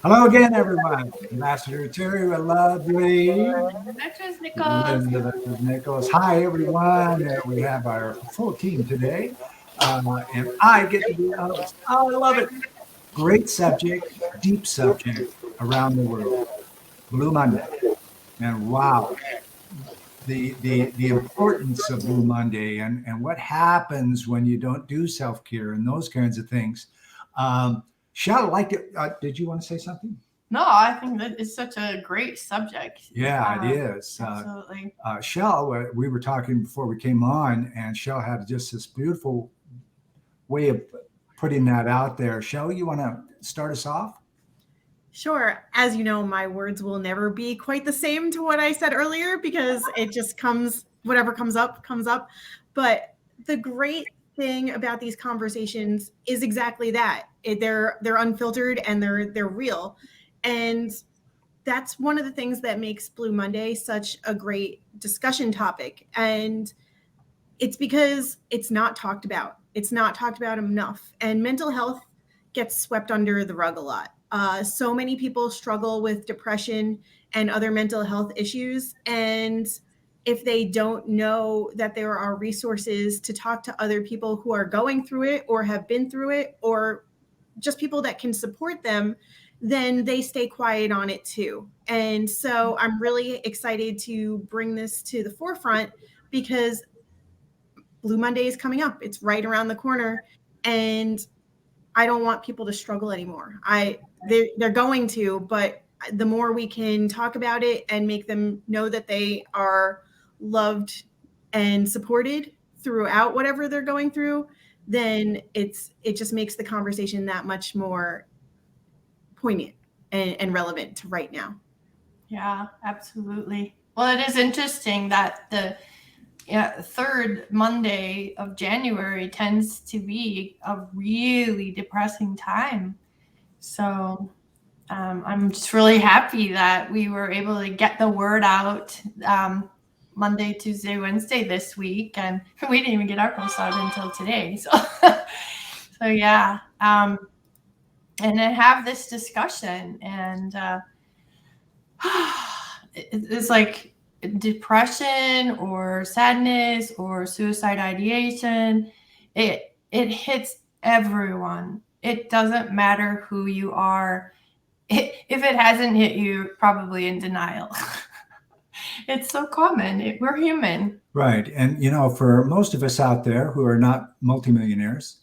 Hello again, everyone. Ambassador Terry, a lovely Vettrus-Nichols. Linda Vettrus-Nichols. Hi, everyone. We have our full team today, and I get to be the host. Oh, I love it. Great subject, deep subject around the world. Blue Monday, and wow, the importance of Blue Monday and what happens when you don't do self care and those kinds of things. Shell, like, did you want to say something? No, I think that is such a great subject. Yeah, it is. Absolutely. Shell, we were talking before we came on, and Shell had just this beautiful way of putting that out there. Shell, you want to start us off? Sure. As you know, my words will never be quite the same to what I said earlier because it just comes, whatever comes up, comes up. But the great thing about these conversations is exactly that. They're unfiltered and they're real. And that's one of the things that makes Blue Monday such a great discussion topic. And it's because it's not talked about. It's not talked about enough. And mental health gets swept under the rug a lot. So many people struggle with depression and other mental health issues. And if they don't know that there are resources to talk to other people who are going through it or have been through it, or just people that can support them, then they stay quiet on it too. And so I'm really excited to bring this to the forefront because Blue Monday is coming up. It's right around the corner. And I don't want people to struggle anymore. They're going to, but the more we can talk about it and make them know that they are loved and supported throughout whatever they're going through, then it just makes the conversation that much more poignant and relevant to right now. Yeah, absolutely. Well, it is interesting that the third Monday of January tends to be a really depressing time. So I'm just really happy that we were able to get the word out Monday, Tuesday, Wednesday this week, and we didn't even get our post out until today. So, so yeah, and then have this discussion, and it's like depression or sadness or suicide ideation. It hits everyone. It doesn't matter who you are. If it hasn't hit you, you're probably in denial. It's so common. We're human. Right. And, for most of us out there who are not multimillionaires,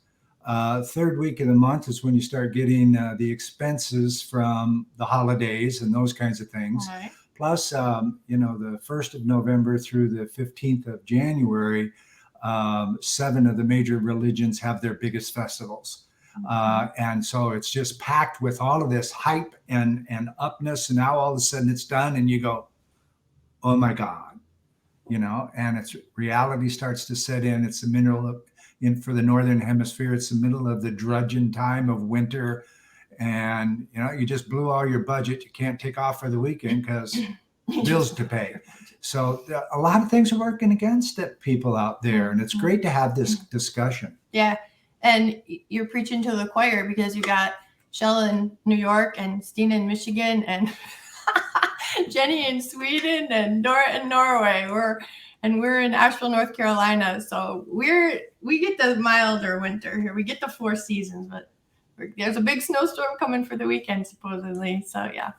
third week of the month is when you start getting the expenses from the holidays and those kinds of things. Right. Plus, the 1st of November through the 15th of January, 7 of the major religions have their biggest festivals. And so it's just packed with all of this hype and upness. And now all of a sudden it's done and you go, oh my God, and it's reality starts to set in. It's the for the Northern Hemisphere, it's the middle of the drudging time of winter. And, you just blew all your budget. You can't take off for the weekend because bills to pay. So a lot of things are working against it, people out there. And it's great to have this discussion. Yeah. And you're preaching to the choir because you got Chelle in New York and Steena in Michigan and Jenny in Sweden and Dora in Norway. We're in Asheville, North Carolina. So we get the milder winter here. We get the 4 seasons, but there's a big snowstorm coming for the weekend supposedly. So yeah,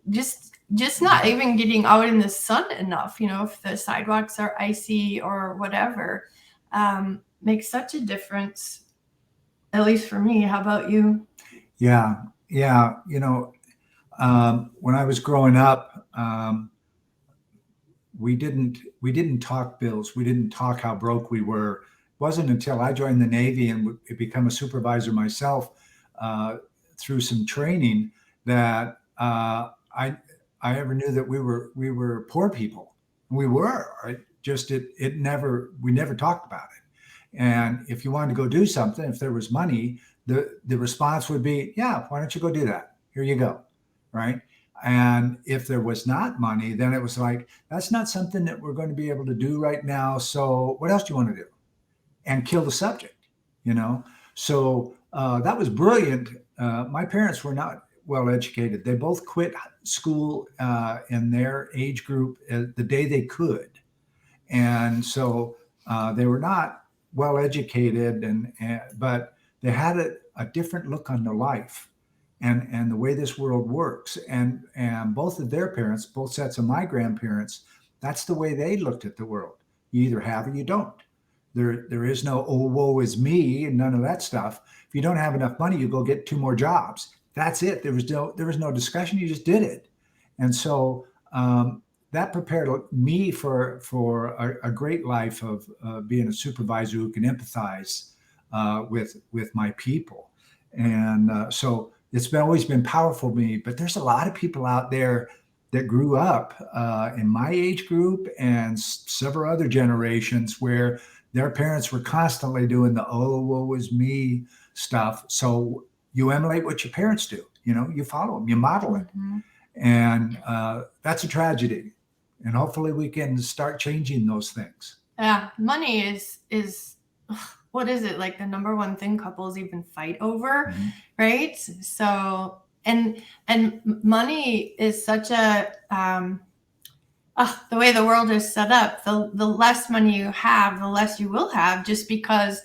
just not even getting out in the sun enough. If the sidewalks are icy or whatever, makes such a difference. At least for me. How about you? Yeah. When I was growing up, we didn't talk bills. We didn't talk how broke we were. It wasn't until I joined the Navy and become a supervisor myself through some training that I ever knew that we were poor people. We were. Right? Just we never talked about it. And if you wanted to go do something, if there was money, the response would be, yeah, why don't you go do that? Here you go. Right. And if there was not money, then it was like, that's not something that we're going to be able to do right now. So what else do you want to do? And kill the subject, So that was brilliant my parents were not well educated. They both quit school in their age group the day they could. And so they were not well educated, but they had a different look on their life and the way this world works. And both of their parents, both sets of my grandparents, that's the way they looked at the world. You either have or you don't. There is no, oh, woe is me, and none of that stuff. If you don't have enough money, you go get 2 more jobs. That's it. There was no discussion. You just did it. And so that prepared me for a great life of being a supervisor who can empathize with my people. And so it's always been powerful to me. But there's a lot of people out there that grew up in my age group and several other generations where their parents were constantly doing the, oh, woe is me stuff. So you emulate what your parents do. You follow them, you model it. Mm-hmm. And that's a tragedy. And hopefully we can start changing those things. Yeah, money is what is it, like the number one thing couples even fight over, Mm-hmm. right? So and money is such a the way the world is set up, the less money you have, the less you will have, just because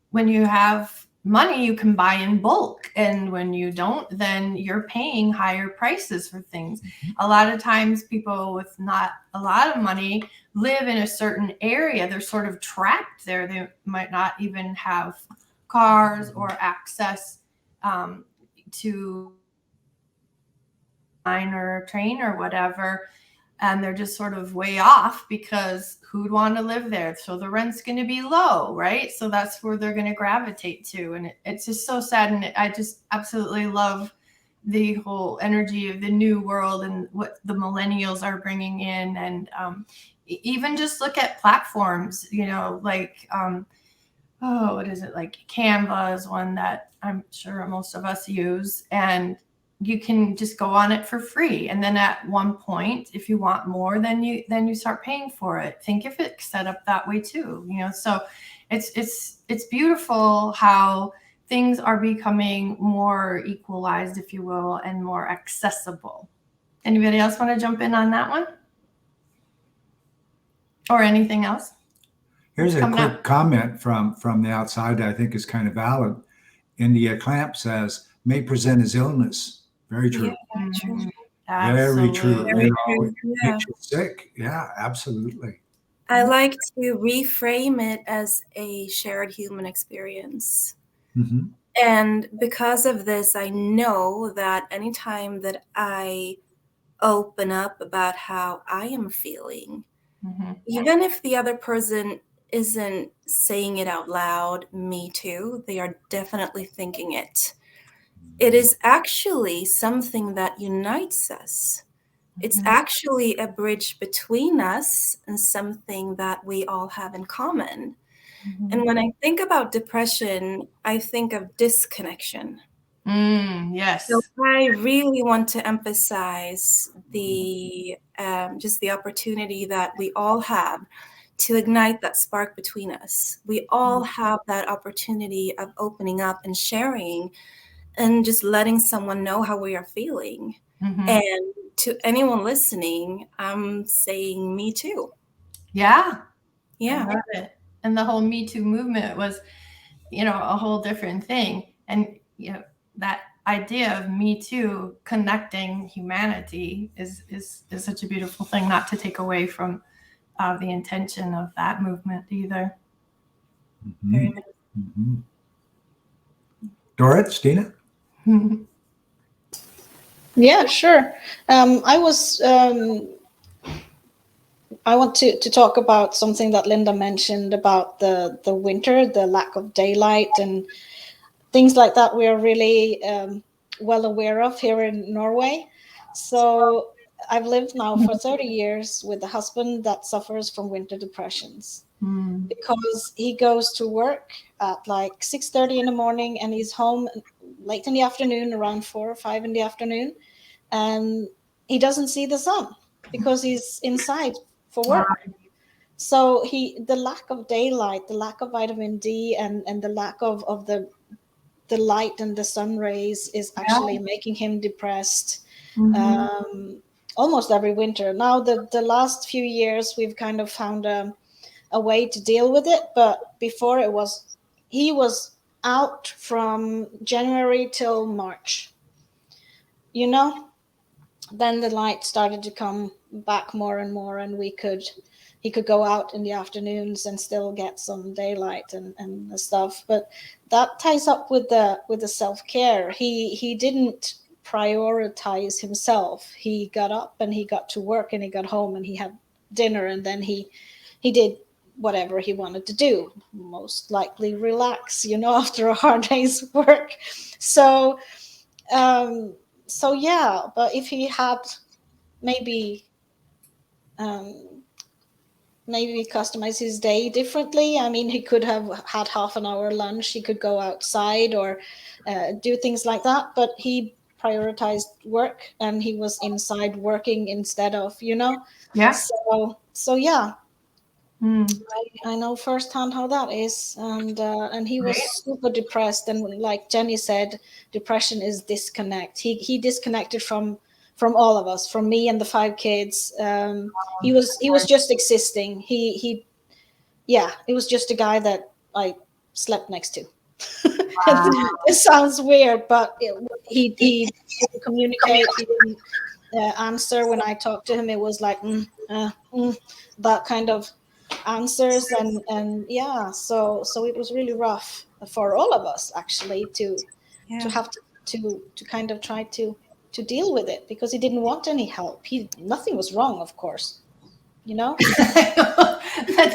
when you have money, you can buy in bulk. And when you don't, then you're paying higher prices for things. Mm-hmm. A lot of times people with not a lot of money live in a certain area. They're sort of trapped there. They might not even have cars or access to line or a train or whatever. And they're just sort of way off because who'd want to live there? So the rent's going to be low, right? So that's where they're going to gravitate to. And it's just so sad. And I just absolutely love the whole energy of the new world and what the millennials are bringing in. And even just look at platforms, like, what is it? Like Canva is one that I'm sure most of us use. And you can just go on it for free. And then at one point, if you want more, then you start paying for it. Think if it's set up that way too, so it's beautiful how things are becoming more equalized, if you will, and more accessible. Anybody else want to jump in on that one? Or anything else? Here's a quick comment from the outside that I think is kind of valid. India Clamp says, may present as illness. Very true. Yeah, true. Very true. Very true. Yeah. Makes you sick. Yeah, absolutely. I like to reframe it as a shared human experience. Mm-hmm. And because of this, I know that anytime that I open up about how I am feeling, Mm-hmm. even if the other person isn't saying it out loud, me too, they are definitely thinking it. It is actually something that unites us. It's actually a bridge between us and something that we all have in common. Mm-hmm. And when I think about depression, I think of disconnection. Yes. So I really want to emphasize the just the opportunity that we all have to ignite that spark between us. We all have that opportunity of opening up and sharing and just letting someone know how we are feeling. Mm-hmm. And to anyone listening, I'm saying me too. Yeah. Yeah. I love it. And the whole Me Too movement was, a whole different thing. And, that idea of Me Too connecting humanity is such a beautiful thing, not to take away from the intention of that movement either. Mm-hmm. Very much. Mm-hmm. Dorrit, Steena? Yeah, sure. I want to talk about something that Linda mentioned about the winter, the lack of daylight and things like that. We are really well aware of here in Norway. So I've lived now for 30 years with a husband that suffers from winter depressions because he goes to work at like 6:30 in the morning and he's home late in the afternoon, around 4 or 5 in the afternoon. And he doesn't see the sun because he's inside for work. So the lack of daylight, the lack of vitamin D and the lack of the the light and the sun rays is actually making him depressed. Almost every winter. Now the last few years we've kind of found a way to deal with it, but before he was out from January till March. Then the light started to come back more and more, and he could go out in the afternoons and still get some daylight and the stuff. But that ties up with the self-care. He didn't prioritize himself. He got up and he got to work and he got home and he had dinner, and then he did whatever he wanted to do, most likely relax, after a hard day's work. So yeah, but if he had maybe customize his day differently, I mean, he could have had half an hour lunch, he could go outside or do things like that, but he prioritized work and he was inside working instead of, so yeah. I know firsthand how that is, and he was super depressed. And like Jenny said, depression is disconnect. He disconnected from all of us, from me and the 5 kids. He was just existing. He was just a guy that I slept next to. It sounds weird, but he didn't communicate. He didn't answer when I talked to him. It was like that kind of answers, and yeah, so it was really rough for all of us actually to have to kind of try to deal with it, because he didn't want any help. Nothing was wrong, of course, That's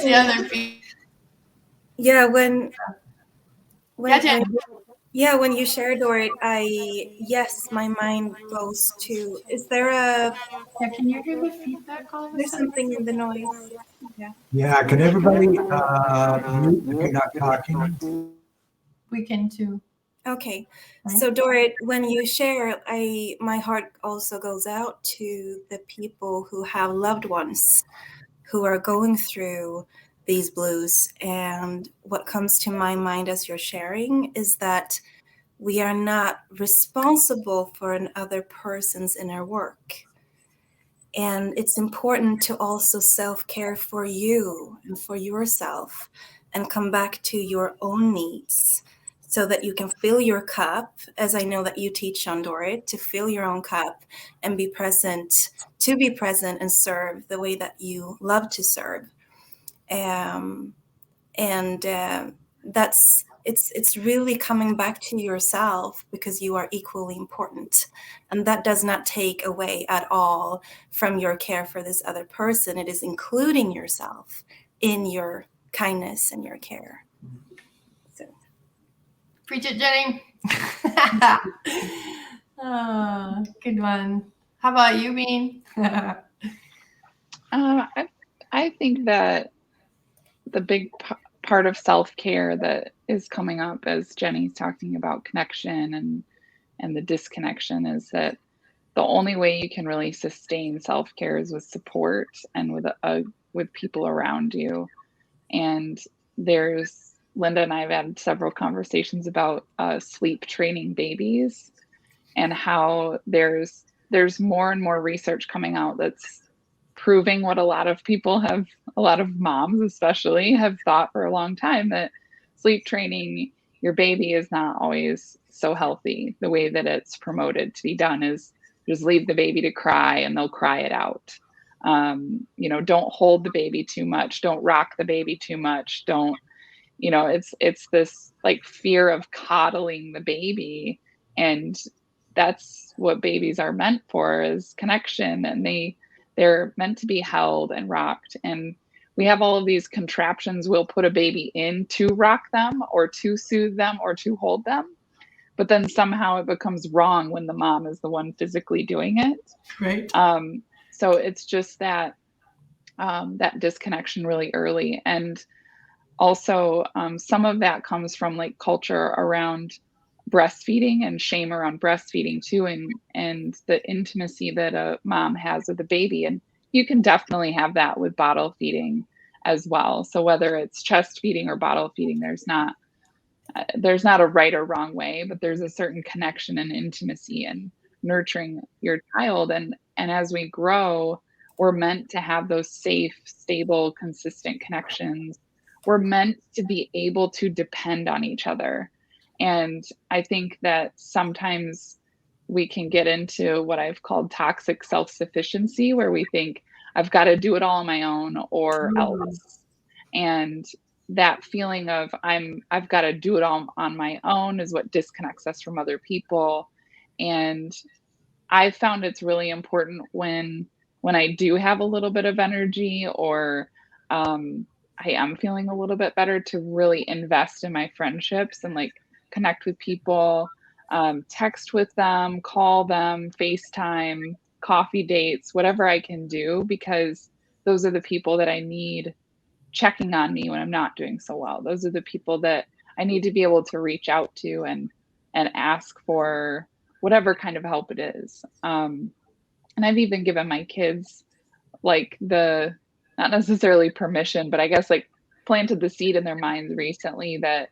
the other piece. When you share, Dorit, my mind goes to, is there can you hear the feedback all of a there's sudden? something in the noise? Yeah, can everybody mute if you're not talking? We can too. Okay, so Dorit, when you share, my heart also goes out to the people who have loved ones who are going through these blues. And what comes to my mind as you're sharing is that we are not responsible for another person's inner work. And it's important to also self-care for you and for yourself, and come back to your own needs so that you can fill your cup, as I know that you teach, Dorit, to fill your own cup and be present and serve the way that you love to serve. It's really coming back to yourself, because you are equally important, and that does not take away at all from your care for this other person. It is including yourself in your kindness and your care. So, Preach it, Jenny. Oh, good one. How about you, Bean? I think that the big part of self-care that is coming up as Jenny's talking about connection and the disconnection is that the only way you can really sustain self-care is with support and with people around you. And Linda and I have had several conversations about sleep training babies, and how there's more and more research coming out that's proving what a lot of moms especially have thought for a long time, that sleep training your baby is not always so healthy. The way that it's promoted to be done is just leave the baby to cry and they'll cry it out. Don't hold the baby too much. Don't rock the baby too much. It's this like fear of coddling the baby. And that's what babies are meant for, is connection. And they're meant to be held and rocked. And we have all of these contraptions we'll put a baby in to rock them or to soothe them or to hold them. But then somehow it becomes wrong when the mom is the one physically doing it. Right. So it's just that disconnection really early. And also some of that comes from like culture around breastfeeding and shame around breastfeeding too, and the intimacy that a mom has with the baby. And you can definitely have that with bottle feeding as well. So whether it's chest feeding or bottle feeding, there's not there's not a right or wrong way, but there's a certain connection and intimacy and nurturing your child. And as we grow, we're meant to have those safe, stable, consistent connections. We're meant to be able to depend on each other. And I think that sometimes we can get into what I've called toxic self-sufficiency, where we think I've got to do it all on my own or else. And that feeling of I've got to do it all on my own is what disconnects us from other people. And I found it's really important when I do have a little bit of energy, or I am feeling a little bit better, to really invest in my friendships and like connect with people, text with them, call them, FaceTime, coffee dates, whatever I can do, because those are the people that I need checking on me when I'm not doing so well. Those are the people that I need to be able to reach out to and ask for whatever kind of help it is. And I've even given my kids like the, not necessarily permission, but I guess like planted the seed in their minds recently that,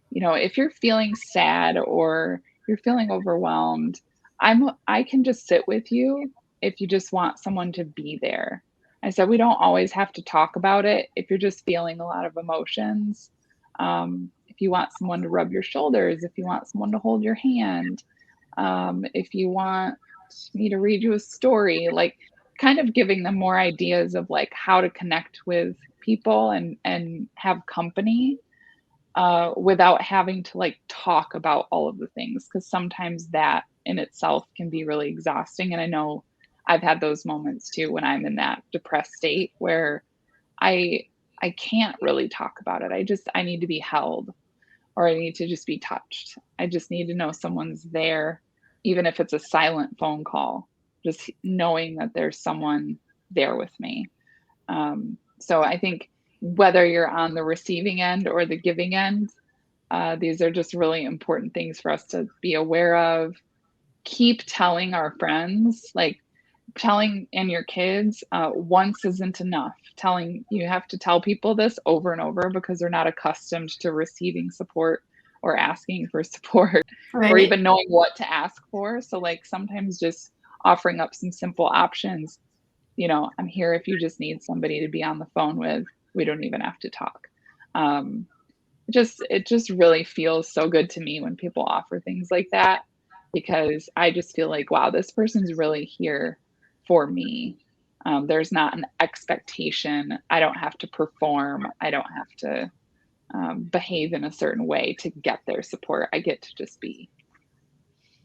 you know, if you're feeling sad or you're feeling overwhelmed, I can just sit with you if you just want someone to be there. I said, we don't always have to talk about it. If you're just feeling a lot of emotions, if you want someone to rub your shoulders, if you want someone to hold your hand, if you want me to read you a story, like kind of giving them more ideas of like how to connect with people and have company without having to like talk about all of the things, because sometimes that in itself can be really exhausting. And I know I've had those moments too when I'm in that depressed state where I can't really talk about it. I need to be held, or I need to just be touched. I just need to know someone's there, even if it's a silent phone call, just knowing that there's someone there with me. So I think whether you're on the receiving end or the giving end, these are just really important things for us to be aware of. Keep telling our friends, like telling and your kids, once isn't enough. You have to tell people this over and over because they're not accustomed to receiving support or asking for support, Right. or even knowing what to ask for. So like sometimes just offering up some simple options, you know, I'm here if you just need somebody to be on the phone with. We don't even have to talk. It just really feels so good to me when people offer things like that, because I just feel like, wow, this person's really here for me. There's not an expectation. I don't have to perform. I don't have to behave in a certain way to get their support. I get to just be.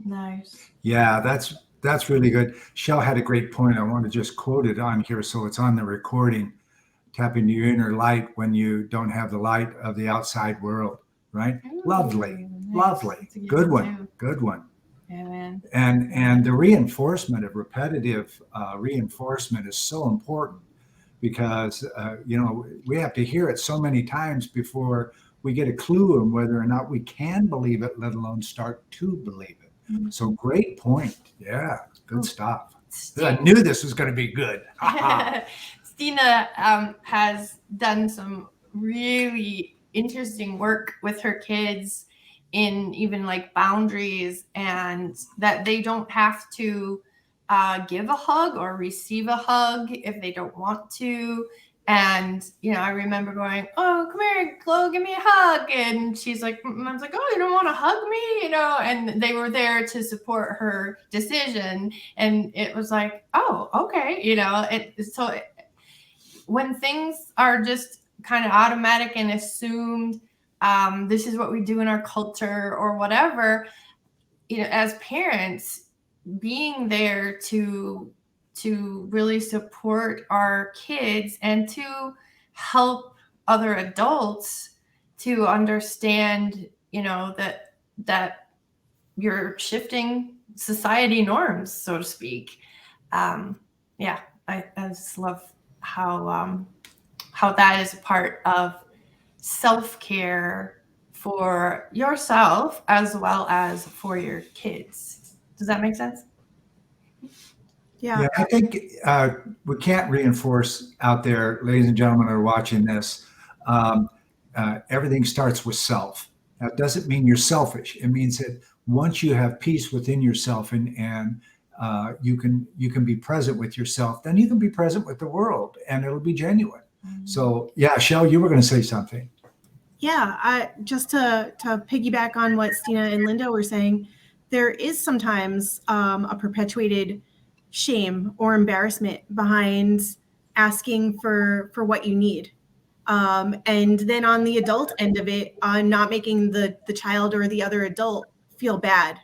Nice. Yeah, that's really good. Chelle had a great point. I want to just quote it on here so it's on the recording. Tap into your inner light when you don't have the light of the outside world, right? Lovely, Nice. lovely. Good one, good one. Yeah, man. And the reinforcement of repetitive reinforcement is so important, because you know, we have to hear it so many times before we get a clue on whether or not we can believe it, let alone start to believe it. Mhm. So great point. Yeah, good stuff. I Steena, knew this was going to be good. Steena has done some really interesting work with her kids in even like boundaries, and that they don't have to give a hug or receive a hug if they don't want to. And, you know, I remember going, oh, come here, Chloe, give me a hug. And she's like, I was like, oh, you don't want to hug me, you know? And they were there to support her decision. And it was like, oh, okay, you know, when things are just kind of automatic and assumed, this is what we do in our culture or whatever, you know, as parents, being there to really support our kids and to help other adults to understand, you know, that you're shifting society norms, so to speak. Yeah, I just love how that is a part of self-care for yourself as well as for your kids. Does that make sense? Yeah. I think we can't reinforce out there, ladies and gentlemen who are watching this, everything starts with self. That doesn't mean you're selfish. It means that once you have peace within yourself and you can be present with yourself, then you can be present with the world, and it'll be genuine. So yeah, Chelle, you were going to say something. Yeah, just to piggyback on what Steena and Linda were saying, there is sometimes a perpetuated shame or embarrassment behind asking for what you need. And then on the adult end of it, not making the child or the other adult feel bad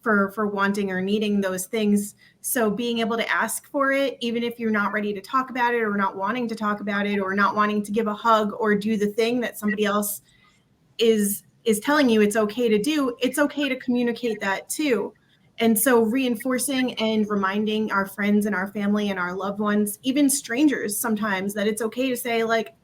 for wanting or needing those things. So being able to ask for it, even if you're not ready to talk about it or not wanting to talk about it or not wanting to give a hug or do the thing that somebody else is telling you it's okay to do, it's okay to communicate that too. And so reinforcing and reminding our friends and our family and our loved ones, even strangers sometimes, that it's okay to say, like,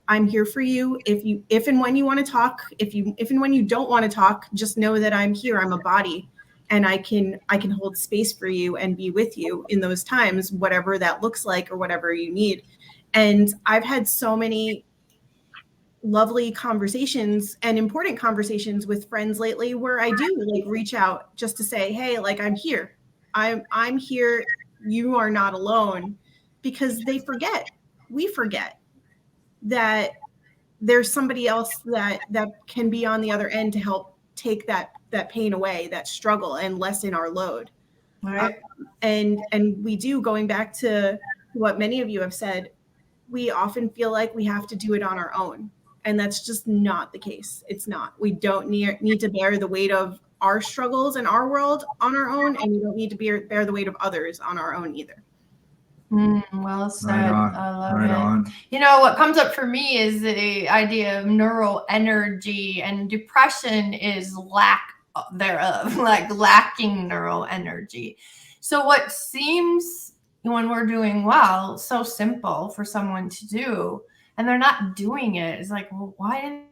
I'm here for you. If and when you want to talk, if and when you don't want to talk, just know that I'm here. I'm a body, and I can hold space for you and be with you in those times, whatever that looks like or whatever you need. And I've had so many lovely conversations and important conversations with friends lately where I do like reach out just to say, hey, like, I'm here. I'm here. You are not alone, because we forget that there's somebody else that can be on the other end to help take that pain away, that struggle, and lessen our load. Right. And we do, going back to what many of you have said, we often feel like we have to do it on our own. And that's just not the case. It's not. We don't need to bear the weight of our struggles in our world on our own, and we don't need to bear the weight of others on our own either. Well said. Right on. I love Right it. on. You know, what comes up for me is the idea of neural energy, and depression is lack thereof, like lacking neural energy. So what seems, when we're doing well, so simple for someone to do, and they're not doing it, is like, well, why didn't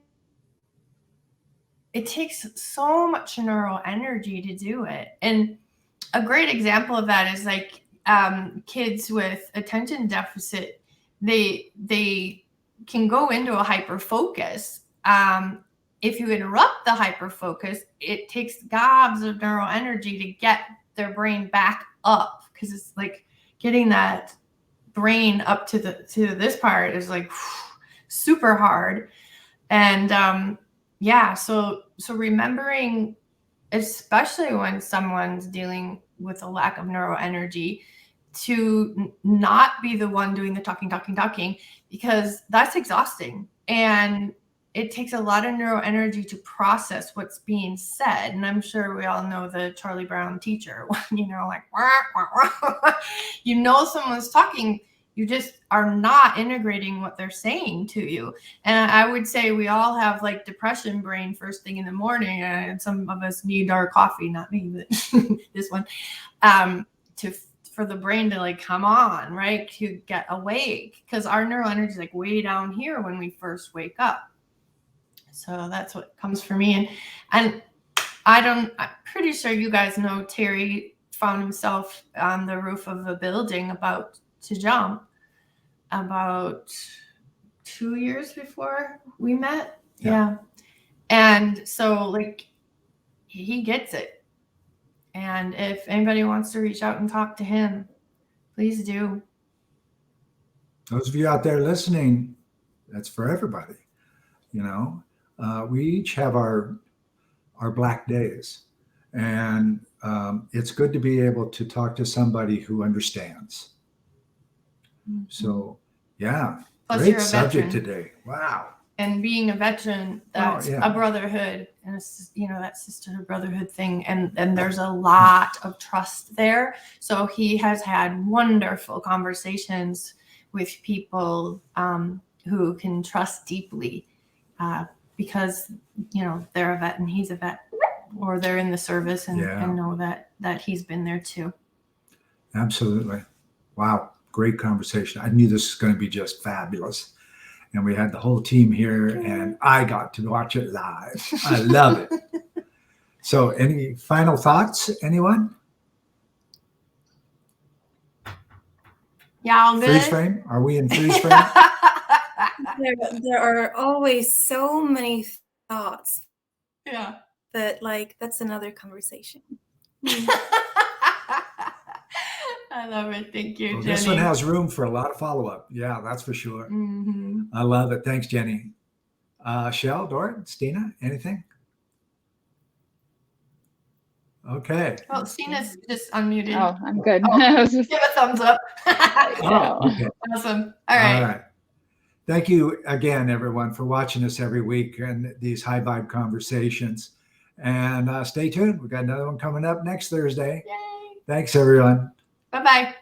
it takes so much neural energy to do it? And a great example of that is like kids with attention deficit, they can go into a hyper focus. If you interrupt the hyper focus, it takes gobs of neural energy to get their brain back up, because it's like getting that brain up to this part is like super hard. And so remembering, especially when someone's dealing with a lack of neural energy, to not be the one doing the talking, because that's exhausting. And it takes a lot of neural energy to process what's being said. And I'm sure we all know the Charlie Brown teacher, like, wah, wah, wah. Someone's talking, you just are not integrating what they're saying to you. And I would say we all have like depression brain first thing in the morning, and some of us need our coffee, not me, but this one, for the brain to like come on, right, to get awake, because our neural energy is like way down here when we first wake up. So that's what comes for me. And I'm pretty sure you guys know Terry found himself on the roof of a building about to jump about 2 years before we met. Yeah. And so like he gets it. And if anybody wants to reach out and talk to him, please do. Those of you out there listening, that's for everybody. We each have our black days, and it's good to be able to talk to somebody who understands. Mm-hmm. So, yeah, plus great subject today. Wow. And being a veteran, that's a brotherhood, and it's, that sisterhood brotherhood thing. And there's a lot of trust there. So he has had wonderful conversations with people who can trust deeply, because, they're a vet and he's a vet, or they're in the service and know that he's been there too. Absolutely. Wow. Great conversation. I knew this was going to be just fabulous. And we had the whole team here, and I got to watch it live. I love it. So any final thoughts, anyone? Yeah, all good. Freeze frame? Are we in freeze frame? There are always so many thoughts Yeah. But like, that's another conversation. I love it. Thank you, Well, Jenny. this one has room for a lot of follow-up. Yeah, that's for sure. Mhm. I love it. Thanks, Jenny. Chelle, Dorit, Steena, anything? Okay. Well, Steena's just unmuted. Oh, I'm good. Oh. I was just, Give a thumbs up. yeah. Okay. Awesome. All right. Thank you again, everyone, for watching us every week and these high vibe conversations. And stay tuned. We've got another one coming up next Thursday. Yay. Thanks, everyone. Bye-bye.